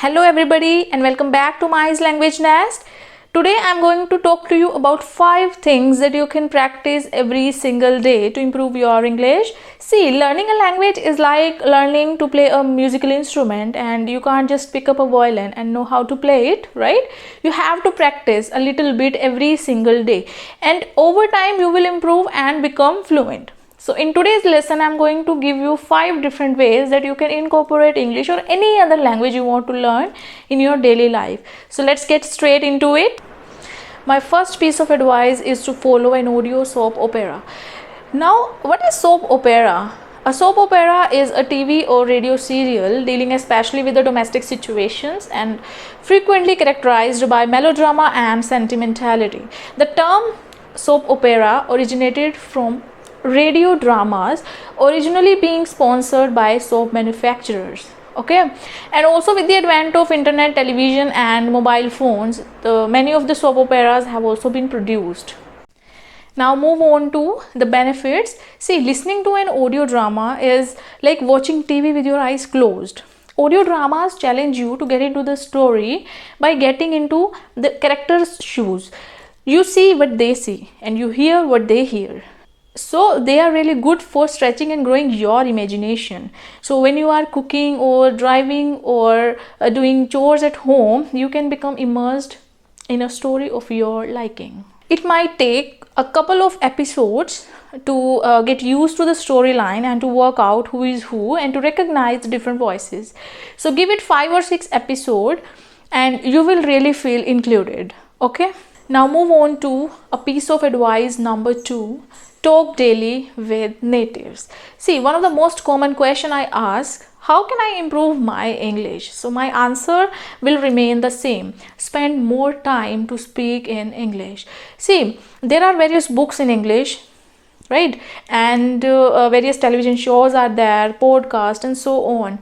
Hello everybody and welcome back to MAAHI'S Language Nest. Today I'm going to talk to you about 5 things that you can practice every single day to improve your English. See, learning a language is like learning to play a musical instrument, and you can't just pick up a violin and know how to play it, right? You have to practice a little bit every single day, and over time you will improve and become fluent. So in today's lesson, I'm going to give you 5 different ways that you can incorporate English or any other language you want to learn in your daily life. So let's get straight into it. My first piece of advice is to follow an audio soap opera. Now, what is soap opera? A soap opera is a TV or radio serial dealing especially with the domestic situations and frequently characterized by melodrama and sentimentality. The term soap opera originated from radio dramas, originally being sponsored by soap manufacturers. Okay, and also with the advent of internet, television and mobile phones, many of the soap operas have also been produced. Now move on to the benefits. See, listening to an audio drama is like watching TV with your eyes closed. Audio dramas challenge you to get into the story by getting into the characters' shoes. You see what they see and you hear what they hear. So they are really good for stretching and growing your imagination. So when you are cooking or driving or doing chores at home, you can become immersed in a story of your liking. It might take a couple of episodes to get used to the storyline and to work out who is who and to recognize different voices. So give it 5 or 6 episodes and you will really feel included. Okay. Now move on to a piece of advice number 2. Talk daily with natives. See, one of the most common question I ask, how can I improve my English? So my answer will remain the same. Spend more time to speak in English. See, there are various books in English, right? And various television shows are there, podcasts and so on.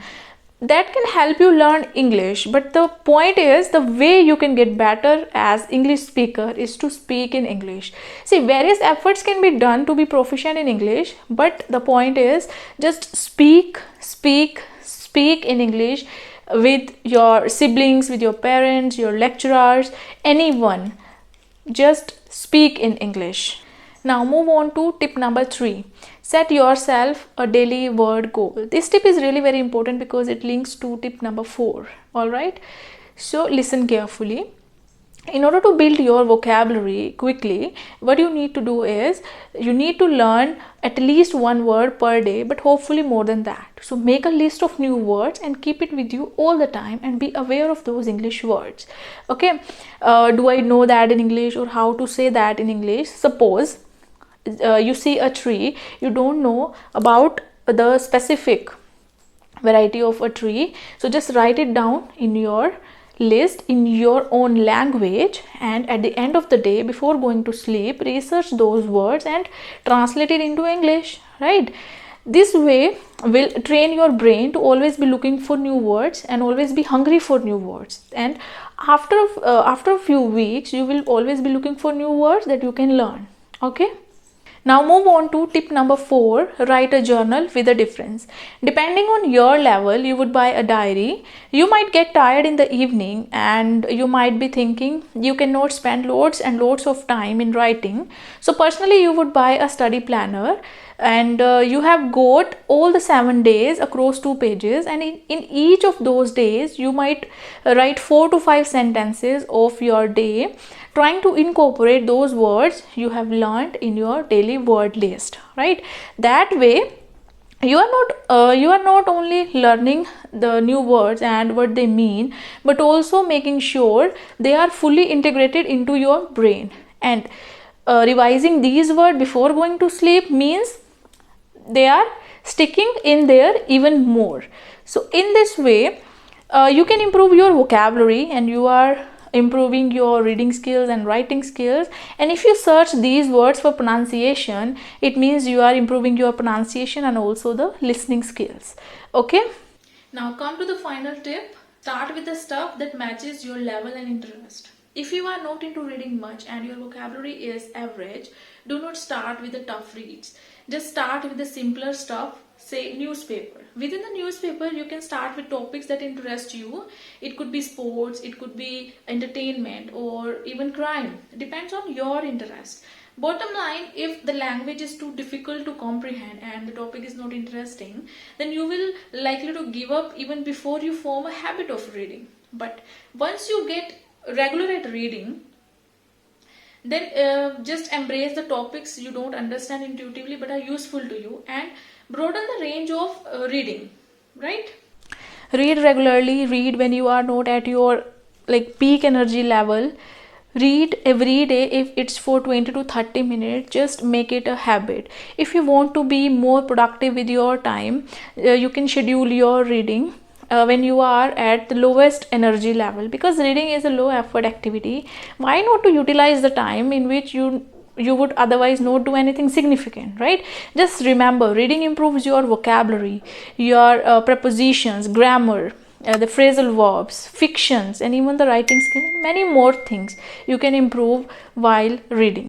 That can help you learn English, but the point is the way you can get better as English speaker is to speak in English. See, various efforts can be done to be proficient in English, but the point is just speak in English with your siblings, with your parents, your lecturers, anyone. Just speak in English. Now move on to tip number 3. Set yourself a daily word goal. This tip is really very important because it links to tip number 4. Alright. So listen carefully. In order to build your vocabulary quickly, what you need to do is you need to learn at least 1 word per day, but hopefully more than that. So make a list of new words and keep it with you all the time and be aware of those English words. Okay. Do I know that in English or how to say that in English? Suppose you see a tree, you don't know about the specific variety of a tree, so just write it down in your list in your own language, and at the end of the day before going to sleep research those words and translate it into English, right? This way will train your brain to always be looking for new words and always be hungry for new words, and after a few weeks you will always be looking for new words that you can learn. Okay. Now move on to tip number 4. Write a journal with a difference. Depending on your level, you would buy a diary. You might get tired in the evening and you might be thinking you cannot spend loads and loads of time in writing. So personally, you would buy a study planner, and you have got all the 7 days across 2 pages, and in each of those days you might write 4 to 5 sentences of your day, trying to incorporate those words you have learned in your daily word list, right? That way you are not only learning the new words and what they mean, but also making sure they are fully integrated into your brain. And revising these words before going to sleep means they are sticking in there even more. So in this way you can improve your vocabulary and you are improving your reading skills and writing skills. And if you search these words for pronunciation, it means you are improving your pronunciation and also the listening skills. Okay. Now come to the final tip. Start with the stuff that matches your level and interest. If you are not into reading much and your vocabulary is average, do not start with the tough reads. Just start with the simpler stuff, say newspaper. Within the newspaper, you can start with topics that interest you. It could be sports, it could be entertainment, or even crime. It depends on your interest. Bottom line, if the language is too difficult to comprehend and the topic is not interesting, then you will likely to give up even before you form a habit of reading. But once you get regular at reading, then just embrace the topics you don't understand intuitively but are useful to you, and broaden the range of reading, right? Read regularly, read when you are not at your peak energy level. Read every day. If it's for 20 to 30 minutes, just make it a habit. If you want to be more productive with your time, you can schedule your reading when you are at the lowest energy level, because reading is a low effort activity. Why not to utilize the time in which you would otherwise not do anything significant, right? Just remember, reading improves your vocabulary, your prepositions, grammar, the phrasal verbs, fictions, and even the writing skill, and many more things you can improve while reading.